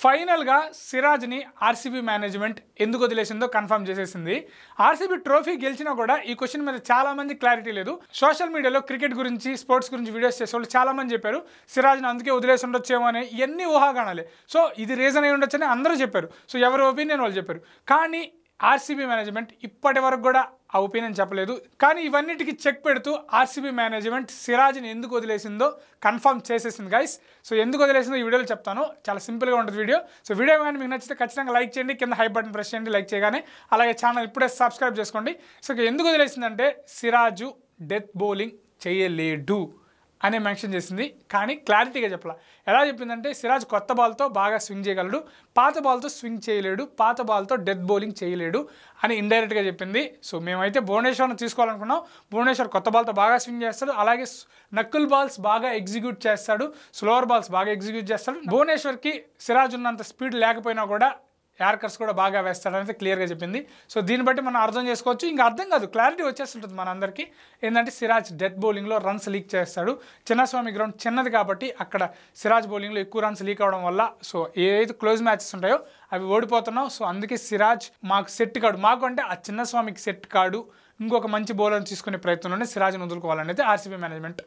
ఫైనల్గా సిరాజ్ని RCB management ఎందుకు వదిలేసిందో confirm చేసేసింది. ఆర్సీబీ ట్రోఫీ గెలిచినా కూడా ఈ క్వశ్చన్ మీద చాలామంది క్లారిటీ లేదు. సోషల్ మీడియాలో క్రికెట్ గురించి స్పోర్ట్స్ గురించి వీడియోస్ చేసేవాళ్ళు చాలామంది చెప్పారు సిరాజ్ని అందుకే వదిలేసి ఉండొచ్చేమో అని. ఇవన్నీ ఊహాగానాలే. సో ఇది రీజన్ అయి ఉండొచ్చని అందరూ చెప్పారు. సో ఎవరి ఒపీనియన్ వాళ్ళు చెప్పారు. కానీ ఆర్సీబీ మేనేజ్మెంట్ ఇప్పటి వరకు కూడా ఆ ఒపీనియన్ చెప్పలేదు. కానీ ఇవన్నిటికీ చెక్ పెడుతూ ఆర్సీబీ మేనేజ్మెంట్ సిరాజ్ని ఎందుకు వదిలేసిందో కన్ఫర్మ్ చేసేసింది గైస్. సో ఎందుకు వదిలేసిందో ఈ వీడియోలో చెప్తాను. చాలా సింపుల్గా ఉంటుంది వీడియో. సో వీడియో కానీ మీకు నచ్చితే ఖచ్చితంగా లైక్ చేయండి. కింద హై బటన్ ప్రెస్ చేయండి లైక్ చేయగానే. అలాగే ఛానల్ ఇప్పుడే సబ్స్క్రైబ్ చేసుకోండి. సో ఎందుకు వదిలేసిందంటే సిరాజు డెత్ బౌలింగ్ చేయలేడు అనే మెన్షన్ చేసింది. కానీ క్లారిటీగా చెప్పాల. ఎలా చెప్పిందంటే సిరాజ్ కొత్త బాల్తో బాగా స్వింగ్ చేయగలడు, పాత బాల్తో స్వింగ్ చేయలేడు, పాత బాల్తో డెత్ బౌలింగ్ చేయలేడు అని ఇండైరెక్ట్గా చెప్పింది. సో మేమైతే భువనేశ్వర్ని తీసుకోవాలనుకున్నాం. భువనేశ్వర్ కొత్త బాల్తో బాగా స్వింగ్ చేస్తాడు, అలాగే నక్కుల్ బాల్స్ బాగా ఎగ్జిక్యూట్ చేస్తాడు, స్లోవర్ బాల్స్ బాగా ఎగ్జిక్యూట్ చేస్తాడు. భువనేశ్వర్కి సిరాజ్ ఉన్నంత స్పీడ్ లేకపోయినా కూడా యార్కర్స్ కూడా బాగా వేస్తాడనేది క్లియర్గా చెప్పింది. సో దీన్ని బట్టి మనం అర్థం చేసుకోవచ్చు. ఇంకా అర్థం కాదు, క్లారిటీ వచ్చేస్తుంటుంది మన అందరికీ. ఏంటంటే సిరాజ్ డెత్ బౌలింగ్లో రన్స్ లీక్ చేస్తాడు. చిన్నస్వామి గ్రౌండ్ చిన్నది కాబట్టి అక్కడ సిరాజ్ బౌలింగ్లో ఎక్కువ రన్స్ లీక్ అవ్వడం వల్ల సో ఏదైతే క్లోజ్ మ్యాచెస్ ఉంటాయో అవి ఓడిపోతున్నాం. సో అందుకే సిరాజ్ మాకు సెట్ కాడు, మాకు అంటే ఆ చిన్నస్వామికి సెట్ కాడు, ఇంకొక మంచి బౌలర్ని తీసుకునే ప్రయత్నంలోనే సిరాజ్ని వదులుకోవాలనేది ఆర్సీబీ మేనేజ్మెంట్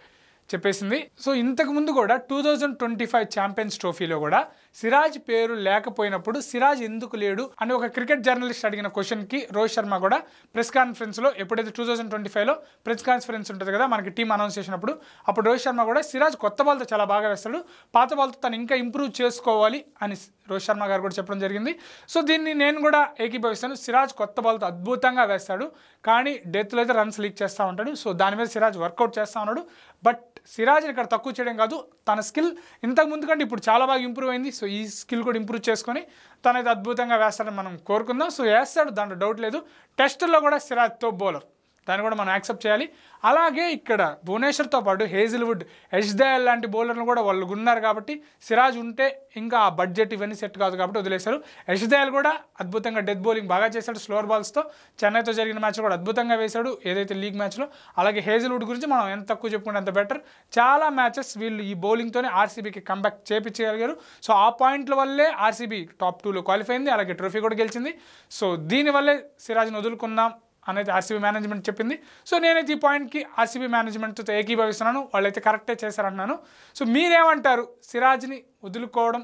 చెప్పేసింది. సో ఇంతకుముందు కూడా 2025 ఛాంపియన్స్ ట్రోఫీలో కూడా సిరాజ్ పేరు లేకపోయినప్పుడు సిరాజ్ ఎందుకు లేడు అని ఒక క్రికెట్ జర్నలిస్ట్ అడిగిన క్వశ్చన్కి రోహిత్ శర్మ కూడా ప్రెస్ కాన్ఫరెన్స్లో, ఎప్పుడైతే 2025లో ప్రెస్ కాన్ఫరెన్స్ ఉంటుంది కదా మనకి టీం అనౌన్స్ చేసినప్పుడు, అప్పుడు రోహిత్ శర్మ కూడా సిరాజ్ కొత్త బాల్తో చాలా బాగా వేస్తాడు, పాత బాల్తో తను ఇంకా ఇంప్రూవ్ చేసుకోవాలి అని రోహిత్ శర్మ గారు కూడా చెప్పడం జరిగింది. సో దీన్ని నేను కూడా ఏకీభవిస్తాను. సిరాజ్ కొత్త బాల్తో అద్భుతంగా వేస్తాడు, కానీ డెత్లో అయితే రన్స్ లీక్ చేస్తూ ఉంటాడు. సో దాని మీద సిరాజ్ వర్కౌట్ చేస్తూ ఉన్నాడు. బట్ సిరాజ్ని ఇక్కడ తక్కువ చేయడం కాదు, తన స్కిల్ ఇంతకు ముందు కంటే ఇప్పుడు చాలా బాగా ఇంప్రూవ్ అయింది. సో ఈ స్కిల్ కూడా ఇంప్రూవ్ చేసుకొని తనైతే అద్భుతంగా వేస్తాడని మనం కోరుకుందాం. సో వేస్తాడు, దాంట్లో డౌట్ లేదు. టెస్టుల్లో కూడా సిరాజ్ టాప్ బౌలర్, దాన్ని కూడా మనం యాక్సెప్ట్ చేయాలి. అలాగే ఇక్కడ భువనేశ్వర్తో పాటు హేజిల్వుడ్, యష్ దయాల్ లాంటి బౌలర్లు కూడా వాళ్ళు ఉన్నారు కాబట్టి సిరాజ్ ఉంటే ఇంకా ఆ బడ్జెట్ ఇవన్నీ సెట్ కాదు కాబట్టి వదిలేశారు. యష్ దయాల్ కూడా అద్భుతంగా డెత్ బౌలింగ్ బాగా చేశాడు స్లోవర్ బాల్స్తో. చెన్నైతో జరిగిన మ్యాచ్లో కూడా అద్భుతంగా వేశాడు ఏదైతే లీగ్ మ్యాచ్లో. అలాగే హేజిల్వుడ్ గురించి మనం ఎంత తక్కువ చెప్పుకుంటే అంత బెటర్. చాలా మ్యాచెస్ వీళ్ళు ఈ బౌలింగ్తోనే ఆర్సీబీకి కంబ్యాక్ చేయించగలిగారు. సో ఆ పాయింట్ల వల్లే ఆర్సీబీ టాప్ 2లో క్వాలిఫై అయింది, అలాగే ట్రోఫీ కూడా గెలిచింది. సో దీనివల్లే సిరాజ్ని వదులుకుందాం అనేది ఆర్సీబీ మేనేజ్మెంట్ చెప్పింది. సో నేనైతే ఈ పాయింట్కి ఆర్సీబీ మేనేజ్మెంట్తో ఏకీభవిస్తున్నాను. వాళ్ళైతే కరెక్టే చేశారంటున్నాను. సో మీరేమంటారు, సిరాజ్ని వదులుకోవడం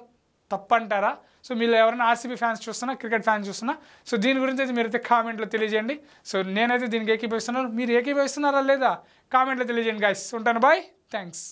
తప్పంటారా? సో మీరు ఎవరైనా ఆర్సీబీ ఫ్యాన్స్ చూస్తున్నా, క్రికెట్ ఫ్యాన్స్ చూస్తున్నా, సో దీని గురించి అయితే మీరైతే కామెంట్లో తెలియజేయండి. సో నేనైతే దీనికి ఏకీభవిస్తున్నాను. మీరు ఏకీభవిస్తున్నారా లేదా కామెంట్లో తెలియజేయండి గైస్. ఉంటాను, బాయ్, థ్యాంక్స్.